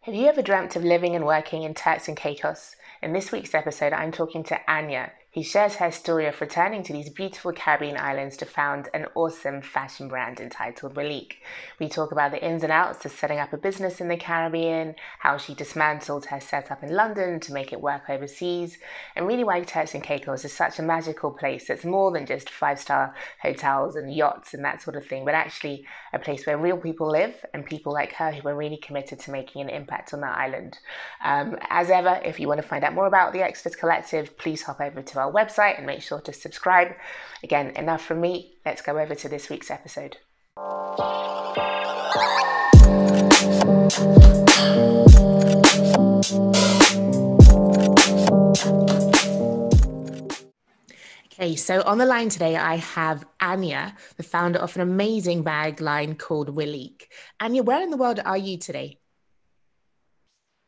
Have you ever dreamt of living and working in Turks and Caicos? In this week's episode, I'm talking to Anya, who shares her story of returning to these beautiful Caribbean islands to found an awesome fashion brand entitled Willique. We talk about the ins and outs of setting up a business in the Caribbean, how she dismantled her setup in London to make it work overseas, and really why Turks and Caicos is such a magical place that's more than just five-star hotels and yachts and that sort of thing, but actually a place where real people live and people like her who are really committed to making an impact on that island. As ever, if you want to find out more about the Exodus Collective, please hop over to our website and make sure to subscribe. Again, enough from me. Let's go over to this week's episode. Okay, so on the line today, I have Anya, the founder of an amazing bag line called Willique. Anya, where in the world are you today?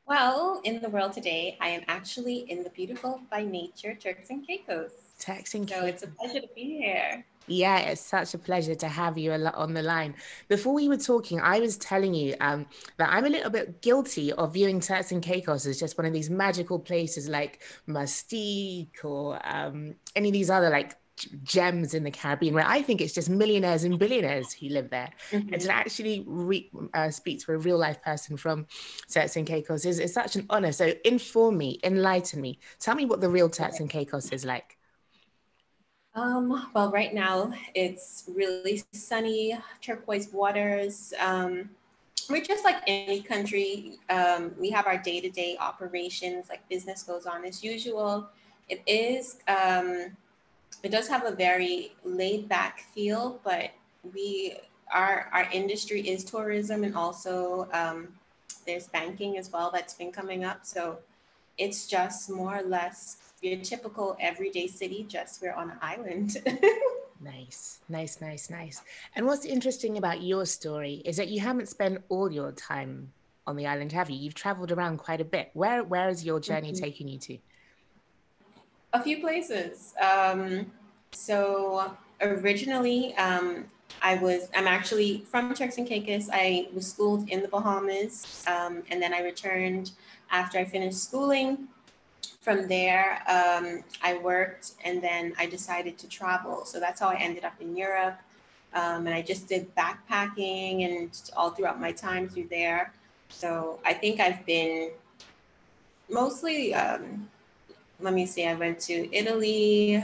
Well, in the world today, I am actually in the beautiful by nature Turks and Caicos. Turks and So it's a pleasure to be here. Yeah, it's such a pleasure to have you on the line. Before we were talking, I was telling you that I'm a little bit guilty of viewing Turks and Caicos as just one of these magical places like Mustique or any of these other like gems in the Caribbean, where I think it's just millionaires and billionaires who live there. Mm-hmm. And to actually speak to a real life person from Turks and Caicos is such an honor. So inform me, enlighten me. Tell me what the real Turks and Caicos is like. Well, right now it's really sunny, turquoise waters. We're just like any country. We have our day-to-day operations, like business goes on as usual. It is, it does have a very laid-back feel, but our industry is tourism, and also there's banking as well that's been coming up. So it's just more or less your typical everyday city, just we're on an island. Nice. And what's interesting about your story is that you haven't spent all your time on the island, have you? You've traveled around quite a bit. Where is your journey taking you to? A few places. So originally, I'm actually from Turks and Caicos. I was schooled in the Bahamas, and then I returned after I finished schooling. From there, I worked, and then I decided to travel. So that's how I ended up in Europe. And I just did backpacking and all throughout my time through there. So I think I've been mostly, let me see, I went to Italy,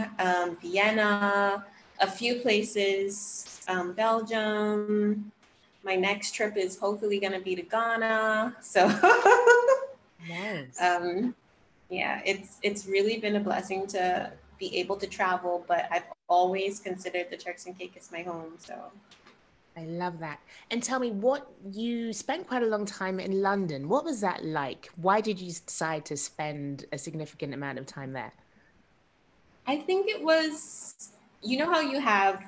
Vienna, a few places, Belgium. My next trip is hopefully going to be to Ghana. So Nice. Yeah, it's really been a blessing to be able to travel, but I've always considered the Turks and Caicos my home. So I love that. And tell me, what you spent quite a long time in London. What was that like? Why did you decide to spend a significant amount of time there? I think it was, you know how you have,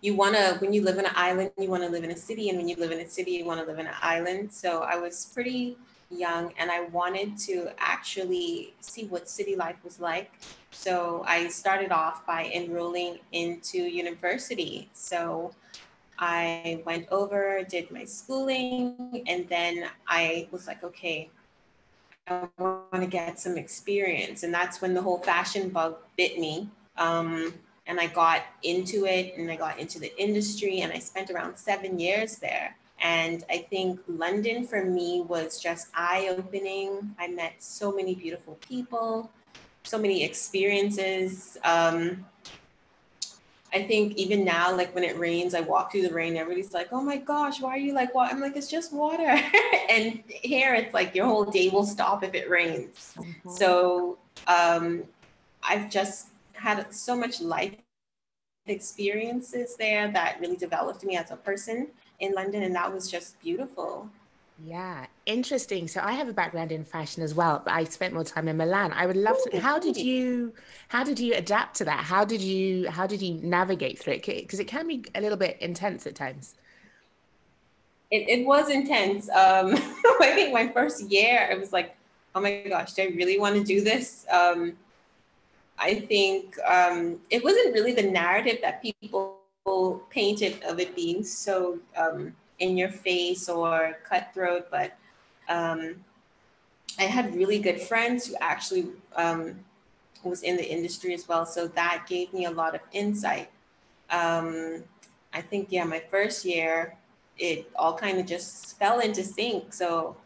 when you live in an island, you want to live in a city. And when you live in a city, you want to live in an island. So I was pretty young and I wanted to actually see what city life was like. So I started off by enrolling into university. So I went over, did my schooling, and then I was like, okay, I want to get some experience. And that's when the whole fashion bug bit me. And I got into it, and I got into the industry, and I spent around 7 years there. And I think London for me was just eye-opening. I met so many beautiful people, so many experiences. I think even now, like when it rains, I walk through the rain, everybody's like, oh my gosh, why are you like, what? I'm like, it's just water. And here it's like your whole day will stop if it rains. Mm-hmm. So I've just had so much life experiences there that really developed me as a person in London. And that was just beautiful. Yeah, interesting. So I have a background in fashion as well, but I spent more time in Milan. I would love to. How did you adapt to that? How did you navigate through it? Because it can be a little bit intense at times. It was intense. I think my first year, it was like, oh my gosh, do I really want to do this? I think it wasn't really the narrative that people painted of it being so in your face or cutthroat, but I had really good friends who actually was in the industry as well. So that gave me a lot of insight. I think, yeah, my first year, it all kind of just fell into sync. So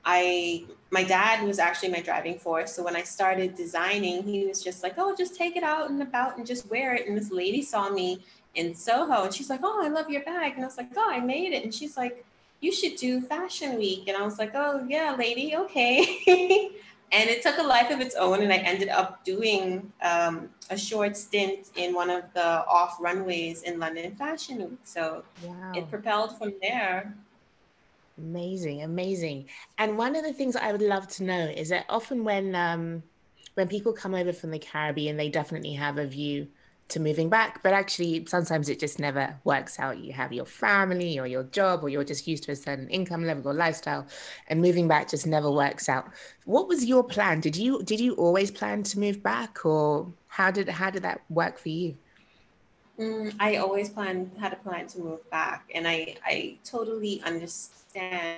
my dad was actually my driving force. So when I started designing, he was just like, oh, just take it out and about and just wear it. And this lady saw me in Soho and she's like, oh, I love your bag. And I was like, oh, I made it. And she's like, you should do Fashion Week. And I was like, oh, yeah, lady, okay. And it took a life of its own. And I ended up doing a short stint in one of the off runways in London Fashion Week. So it Wow. propelled from there. Amazing, amazing. And one of the things I would love to know is that often when people come over from the Caribbean, they definitely have a view to moving back, but actually sometimes it just never works out. You have your family or your job, or you're just used to a certain income level or lifestyle, and moving back just never works out. What was your plan? Did you always plan to move back, or how did that work for you? I always had a plan to move back, and I totally understand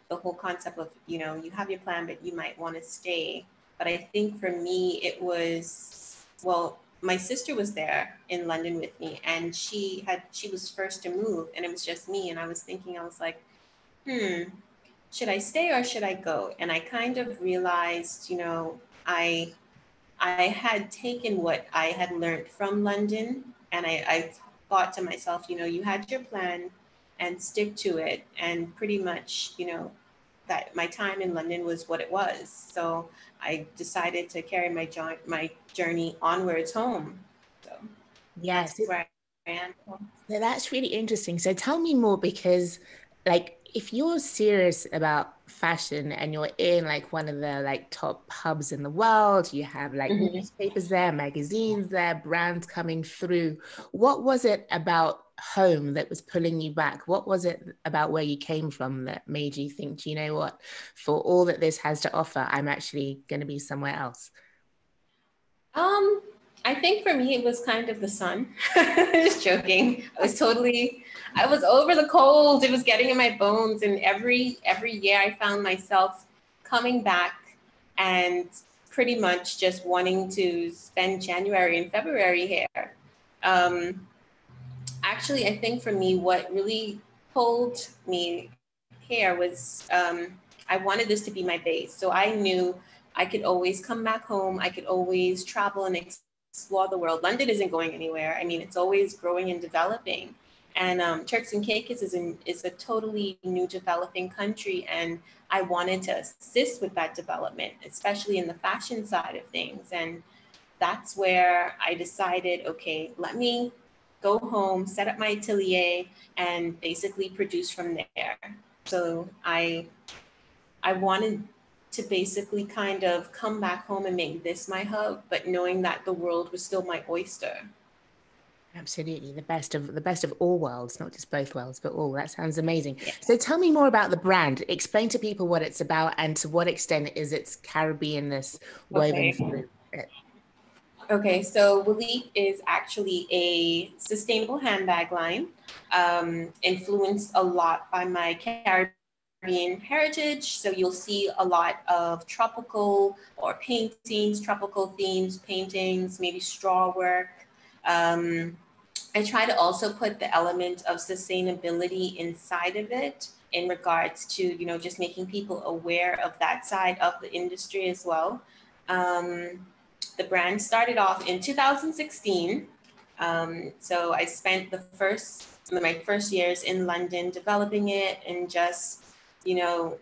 the whole concept of, you have your plan, but you might want to stay. But I think for me, it was, well, my sister was there in London with me, and she was first to move, and it was just me. And I was thinking, I was like, should I stay or should I go? And I kind of realized, I I had taken what I had learned from London, and I thought to myself, you had your plan and stick to it. And pretty much, that my time in London was what it was. So I decided to carry my journey onwards home. So that's Yes, where I am. so that's really interesting. So tell me more, because like if you're serious about fashion and you're in like one of the like top hubs in the world, you have like Mhm. newspapers there, magazines there, brands coming through. What was it about home that was pulling you back? What was it about where you came from that made you think, "Do you know what, for all that this has to offer, I'm actually going to be somewhere else"? Um, I think for me it was kind of the sun. Just joking. I was over the cold. It was getting in my bones, and every year I found myself coming back and pretty much just wanting to spend January and February here. Um, Actually, I think for me, what really pulled me here was I wanted this to be my base. So I knew I could always come back home. I could always travel and explore the world. London isn't going anywhere. I mean, it's always growing and developing. And Turks and Caicos is a totally new developing country. And I wanted to assist with that development, especially in the fashion side of things. And that's where I decided, okay, let me go home, set up my atelier, and basically produce from there. So I wanted to basically kind of come back home and make this my hub, but knowing that the world was still my oyster. Absolutely, the best of all worlds, not just both worlds, but all. That sounds amazing. Yeah. So tell me more about the brand. Explain to people what it's about and to what extent is its Caribbeanness woven Okay. through it. Okay, so Willique is actually a sustainable handbag line, influenced a lot by my Caribbean heritage. So you'll see a lot of tropical or paintings, tropical themes, paintings, maybe straw work. Um, I try to also put the element of sustainability inside of it in regards to, just making people aware of that side of the industry as well. Um, the brand started off in 2016. So I spent my first years in London developing it and just, you know,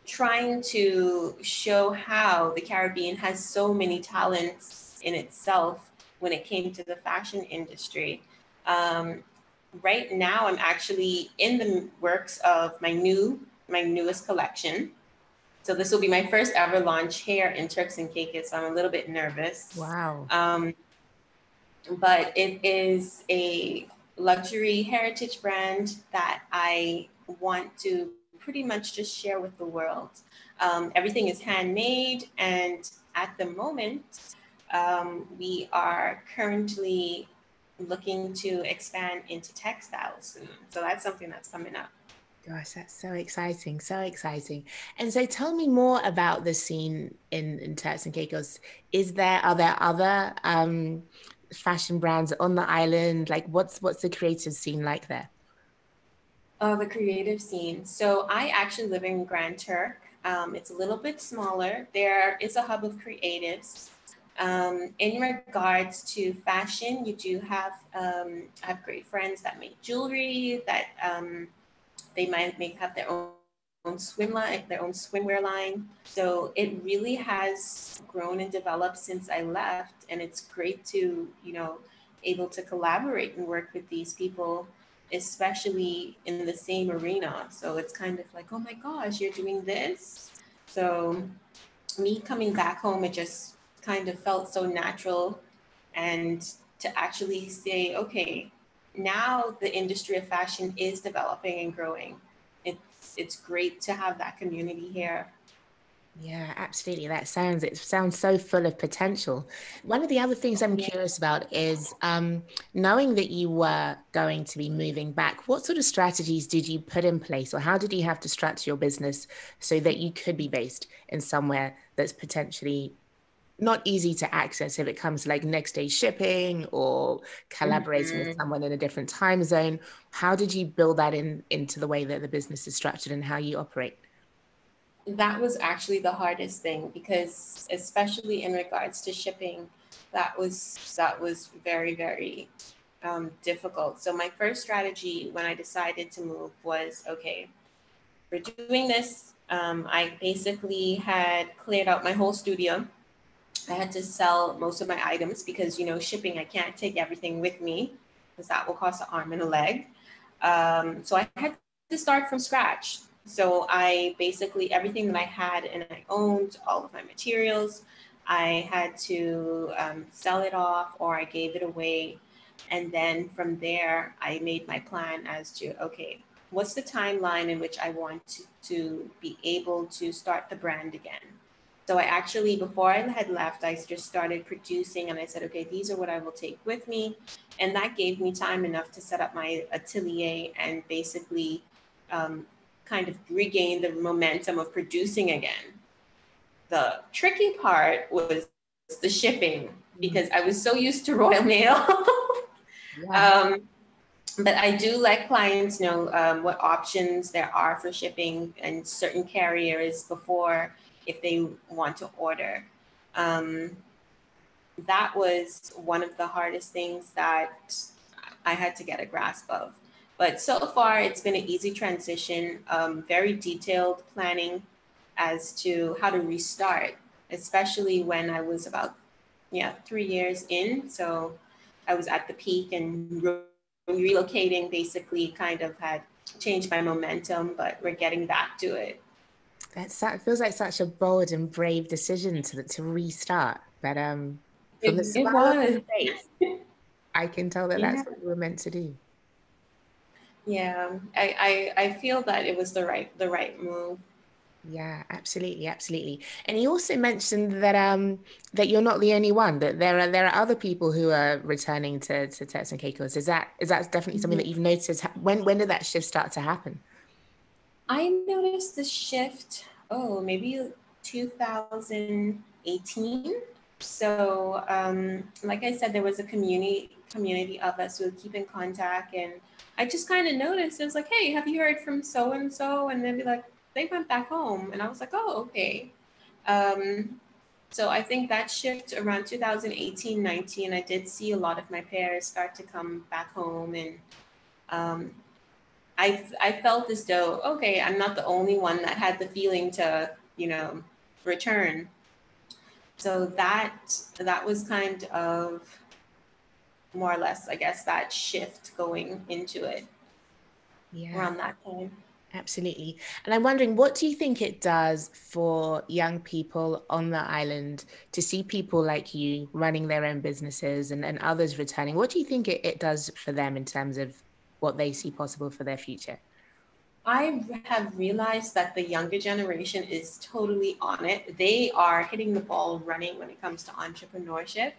trying to show how the Caribbean has so many talents in itself when it came to the fashion industry. Um, right now, I'm actually in the works of my newest collection. So this will be my first ever launch here in Turks and Caicos. So I'm a little bit nervous. Wow. But it is a luxury heritage brand that I want to pretty much just share with the world. Everything is handmade, and at the moment, we are currently looking to expand into textiles soon. So that's something that's coming up. Gosh, that's so exciting, so exciting. And so tell me more about the scene in Turks and Caicos. Are there other fashion brands on the island? Like what's the creative scene like there? The creative scene. So I actually live in Grand Turk. It's a little bit smaller. There is a hub of creatives. In regards to fashion, you do have I have great friends that make jewelry that they might make have own swim line, their own swimwear line. So it really has grown and developed since I left, and it's great to able to collaborate and work with these people, especially in the same arena. So it's kind of like, oh my gosh, you're doing this. So me coming back home, it just kind of felt so natural, and to actually say, okay, now the industry of fashion is developing and growing. It's great to have that community here. Yeah, absolutely. It sounds so full of potential. One of the other things I'm Yeah. curious about is knowing that you were going to be moving back, what sort of strategies did you put in place, or how did you have to structure your business so that you could be based in somewhere that's potentially not easy to access if it comes to like next day shipping or collaborating with Mhm. someone in a different time zone? How did you build that into the way that the business is structured and how you operate? That was actually the hardest thing, because especially in regards to shipping, that was very, very difficult. So my first strategy when I decided to move was, okay, we're doing this. I basically had cleared out my whole studio. I had to sell most of my items because, shipping, I can't take everything with me because that will cost an arm and a leg. So I had to start from scratch. So I basically, everything that I had and I owned, all of my materials, I had to sell it off or I gave it away. And then from there, I made my plan as to, okay, what's the timeline in which I want to be able to start the brand again? So I actually, before I had left, I just started producing and I said, okay, these are what I will take with me. And that gave me time enough to set up my atelier and basically um, kind of regain the momentum of producing again. The tricky part was the shipping, Mm. because I was so used to Royal Mail. Yeah. um, but I do let clients know what options there are for shipping and certain carriers before, if they want to order. Um, that was one of the hardest things that I had to get a grasp of. But so far, it's been an easy transition, very detailed planning as to how to restart, especially when I was about, yeah, 3 years in. So I was at the peak, and relocating basically kind of had changed my momentum, but we're getting back to it. It feels like such a bold and brave decision to restart. But from the It smile on your was. face, I can tell that Yeah. that's what you were meant to do. Yeah. I feel that it was the right move. Yeah, absolutely, absolutely. And you also mentioned that you're not the only one, that there are other people who are returning to Turks and Caicos. Is that definitely something that Mhm. you've noticed? When did that shift start to happen? I noticed the shift, oh, maybe 2018. So, like I said, there was a community of us who would keep in contact, and I just kind of noticed. It was like, hey, have you heard from so and so? And they'd be like, they went back home, and I was like, oh, okay. Um, so I think that shift around 2018, 19, I did see a lot of my peers start to come back home, and um, I felt as though, okay, I'm not the only one that had the feeling to, return. So that was kind of more or less, I guess, that shift going into it Yeah. around that time. Absolutely. And I'm wondering, what do you think it does for young people on the island to see people like you running their own businesses and others returning? What do you think it does for them in terms of what they see possible for their future? I have realized that the younger generation is totally on it. They are hitting the ball running when it comes to entrepreneurship.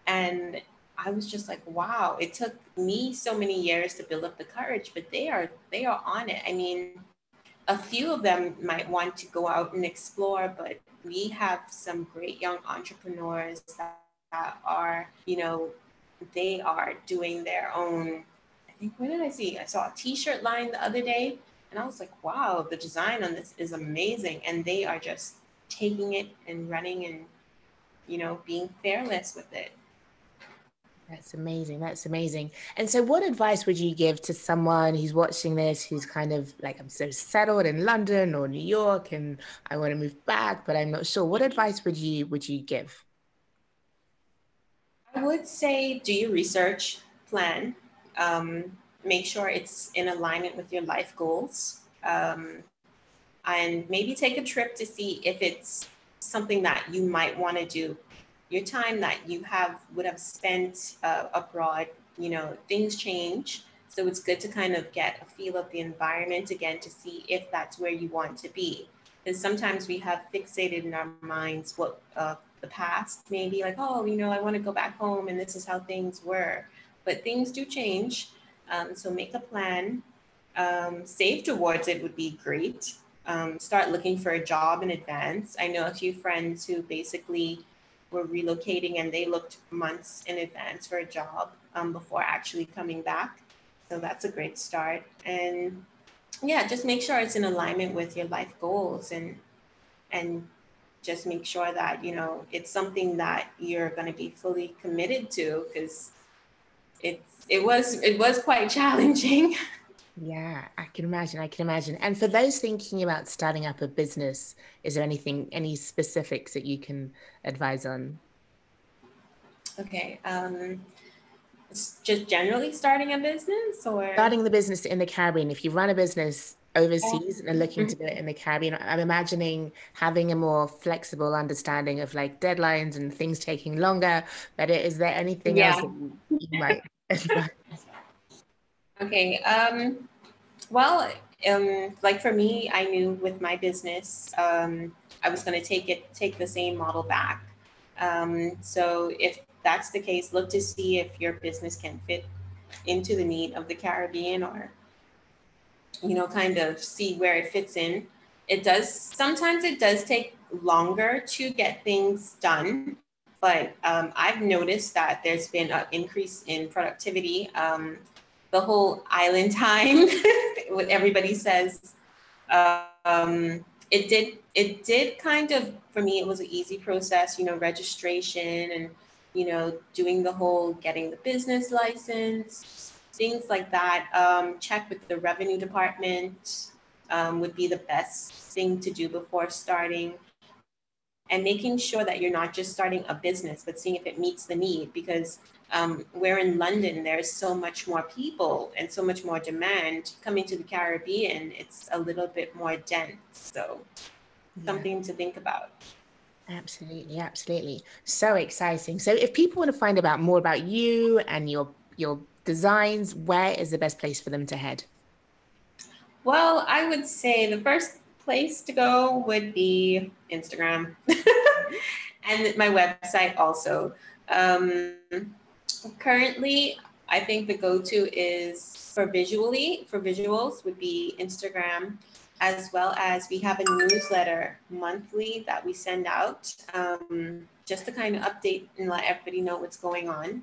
And I was just like, wow, it took me so many years to build up the courage, but they are on it. I mean, a few of them might want to go out and explore, but we have some great young entrepreneurs that are, they are doing their own. I think, what did I see? I saw a t-shirt line the other day, and I was like, wow, the design on this is amazing. And they are just taking it and running and, being fearless with it. That's amazing. That's amazing. And so what advice would you give to someone who's watching this, who's kind of like, I'm so settled in London or New York and I want to move back, but I'm not sure. What advice would you give? I would say do your research, plan, make sure it's in alignment with your life goals, and maybe take a trip to see if it's something that you might want to do. Your time that you would have spent abroad, things change. So it's good to kind of get a feel of the environment again to see if that's where you want to be. Because sometimes we have fixated in our minds what the past, maybe like, oh, I want to go back home and this is how things were. But things do change. So make a plan. Save towards it would be great. Start looking for a job in advance. I know a few friends who basically were relocating and they looked months in advance for a job before actually coming back. So that's a great start. And yeah, just make sure it's in alignment with your life goals and just make sure that, it's something that you're going to be fully committed to, because it was quite challenging. Yeah, I can imagine. I can imagine. And for those thinking about starting up a business, is there any specifics that you can advise on? Okay. It's just generally starting a business, or Starting the business in the Caribbean, if you run a business overseas and are looking to do it in the Caribbean, I'm imagining having a more flexible understanding of like deadlines and things taking longer. But is there anything else yeah. that you might advise? Okay. Well, like for me, I knew with my business, I was going to take the same model back. So if that's the case, look to see if your business can fit into the need of the Caribbean, or, kind of see where it fits in. Sometimes it does take longer to get things done, but I've noticed that there's been an increase in productivity. The whole island time, what everybody says, it did kind of, for me, it was an easy process, registration and, doing the whole getting the business license, things like that. Check with the revenue department would be the best thing to do before starting. And making sure that you're not just starting a business, but seeing if it meets the need, because where in London, there's so much more people and so much more demand. Coming to the Caribbean, it's a little bit more dense. So something to think about. Absolutely, absolutely. So exciting. So if people want to find out more about you and your designs, where is the best place for them to head? Well, I would say the first place to go would be Instagram and my website also. Currently, I think the go-to is for visuals would be Instagram, as well as we have a newsletter monthly that we send out, just to kind of update and let everybody know what's going on.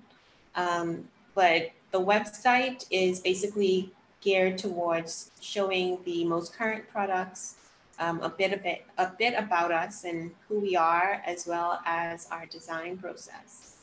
But the website is basically geared towards showing the most current products, a bit about us and who we are, as well as our design process.